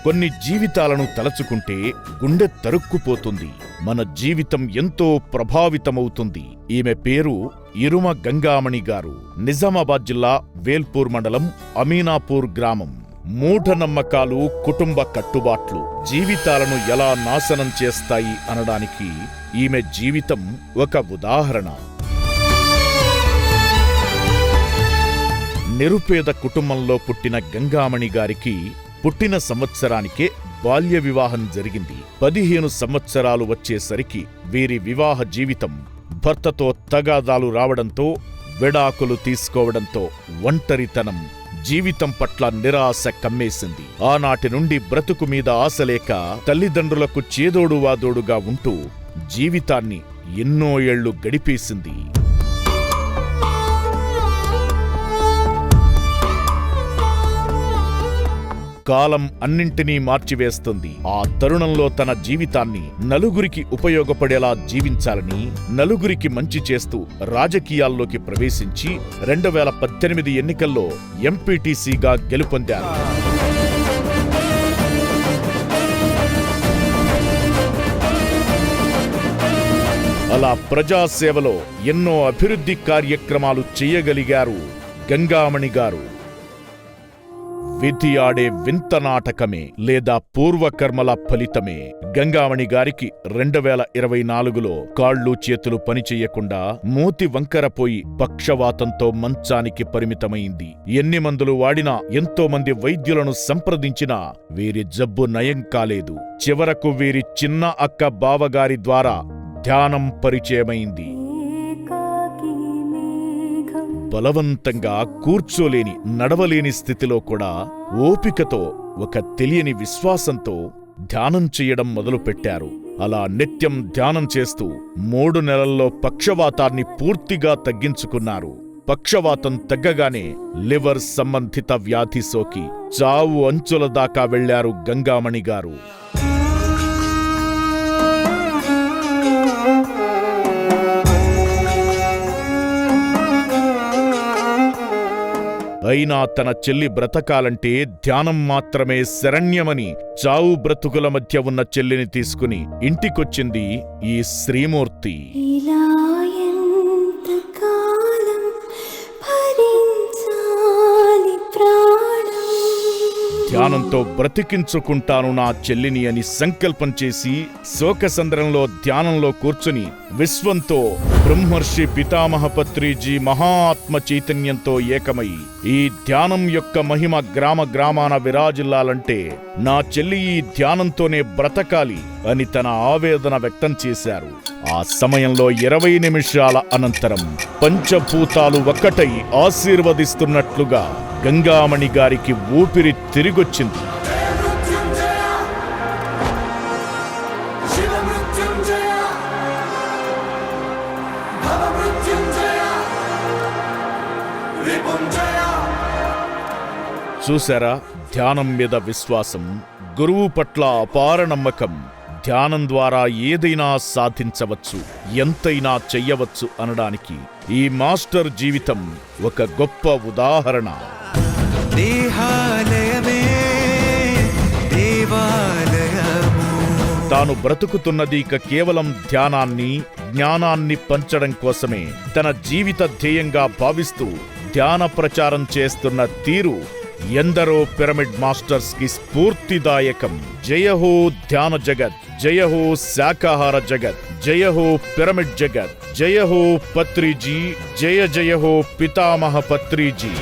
కొన్ని జీవితాలను తలచుకుంటే గుండె తరుక్కుపోతుంది. మన జీవితం ఎంతో ప్రభావితమవుతుంది. ఈమె పేరు ఇరుమ గంగామణి గారు. నిజామాబాద్ జిల్లా వేల్పూర్ మండలం అమీనాపూర్ గ్రామం. మూఢనమ్మకాలు, కుటుంబ కట్టుబాట్లు జీవితాలను ఎలా నాశనం చేస్తాయి అనడానికి ఈమె జీవితం ఒక ఉదాహరణ. నిరుపేద కుటుంబంలో పుట్టిన గంగామణి గారికి పుట్టిన సంవత్సరానికే బాల్య వివాహం జరిగింది. 15 సంవత్సరాలు వచ్చేసరికి వీరి వివాహ జీవితం భర్తతో తగాదాలు రావడంతో, విడాకులు తీసుకోవడంతో ఒంటరితనం, జీవితం పట్ల నిరాశ కమ్మేసింది. ఆనాటి నుండి బ్రతుకు మీద ఆశలేక తల్లిదండ్రులకు చేదోడు వాదోడుగా ఉంటూ జీవితాన్ని ఎన్నో ఏళ్లు గడిపేసింది. కాలం అన్నింటినీ మార్చివేస్తుంది. ఆ తరుణంలో తన జీవితాన్ని నలుగురికి ఉపయోగపడేలా జీవించాలని, నలుగురికి మంచి చేస్తూ రాజకీయాల్లోకి ప్రవేశించి 2018 ఎన్నికల్లో ఎంపీటీసీగా గెలుపొందారు. అలా ప్రజాసేవలో ఎన్నో అభివృద్ధి కార్యక్రమాలు చేయగలిగారు గంగామణి గారు. విధి ఆడే వింత నాటకమే లేదా పూర్వకర్మల ఫలితమే. గంగామణి గారికి 2024లో కాళ్ళు చేతులు పనిచెయ్యకుండా మూతి వంకరపోయి పక్షవాతంతో మంచానికి పరిమితమైంది. ఎన్ని మందులు వాడినా, ఎంతో మంది వైద్యులను సంప్రదించినా వీరి జబ్బు నయం కాలేదు. చివరకు వీరి చిన్న అక్క బావగారి ద్వారా ధ్యానం పరిచయమైంది. బలవంతంగా కూర్చోలేని, నడవలేని స్థితిలో కూడా ఓపికతో, ఒక తెలియని విశ్వాసంతో ధ్యానం చెయ్యడం మొదలుపెట్టారు. అలా నిత్యం ధ్యానం చేస్తూ 3 నెలల్లో పక్షవాతాన్ని పూర్తిగా తగ్గించుకున్నారు. పక్షవాతం తగ్గగానే లివర్ సంబంధిత వ్యాధి సోకి చావు అంచుల దాకా వెళ్లారు గంగామణి గారు. అయినా తన చెల్లి బ్రతకాలంటే ధ్యానం మాత్రమే శరణ్యమని చావు బ్రతుకుల మధ్య ఉన్న చెల్లిని తీసుకుని ఇంటికొచ్చింది ఈ శ్రీమూర్తి. ధ్యానంతో బ్రతికించుకుంటాను నా చెల్లిని అని సంకల్పం చేసి శోకసంద్రంలో ధ్యానంలో కూర్చుని విశ్వంతో, బ్రహ్మర్షి పితామహ పత్రిజీ మహాత్మ చైతన్యంతో ఏకమై ఈ ధ్యానం యొక్క మహిమ గ్రామ గ్రామాన విరాజిల్లాలంటే నా చెల్లి ఈ ధ్యానంతోనే బ్రతకాలి అని తన ఆవేదన వ్యక్తం చేశారు. ఆ సమయంలో 20 నిమిషాల అనంతరం పంచభూతాలు ఒక్కటై ఆశీర్వదిస్తున్నట్లుగా గంగామణి గారికి ఊపిరి తిరిగొచ్చింది. చూశారా, ధ్యానం మీద విశ్వాసం, గురువు పట్ల అపార నమ్మకం. ధ్యానం ద్వారా ఏదైనా సాధించవచ్చు, ఎంతైనా చెయ్యవచ్చు అనడానికి ఈ మాస్టర్ జీవితం ఒక గొప్ప ఉదాహరణ. తాను బ్రతుకుతున్నది ఇక కేవలం ధ్యానాన్ని, జ్ఞానాన్ని పంచడం కోసమే. తన జీవిత ధ్యేయంగా భావిస్తూ ధ్యాన ప్రచారం చేస్తున్న తీరు ఎందరో పిరమిడ్ మాస్టర్స్ కి స్ఫూర్తిదాయకం. జయహో ధ్యాన జగత్, జయహో శాకాహార జగత్, జయహో పిరమిడ్ జగత్, జయహో పత్రిజీ, జయ జయహో పితామహ పత్రిజీ.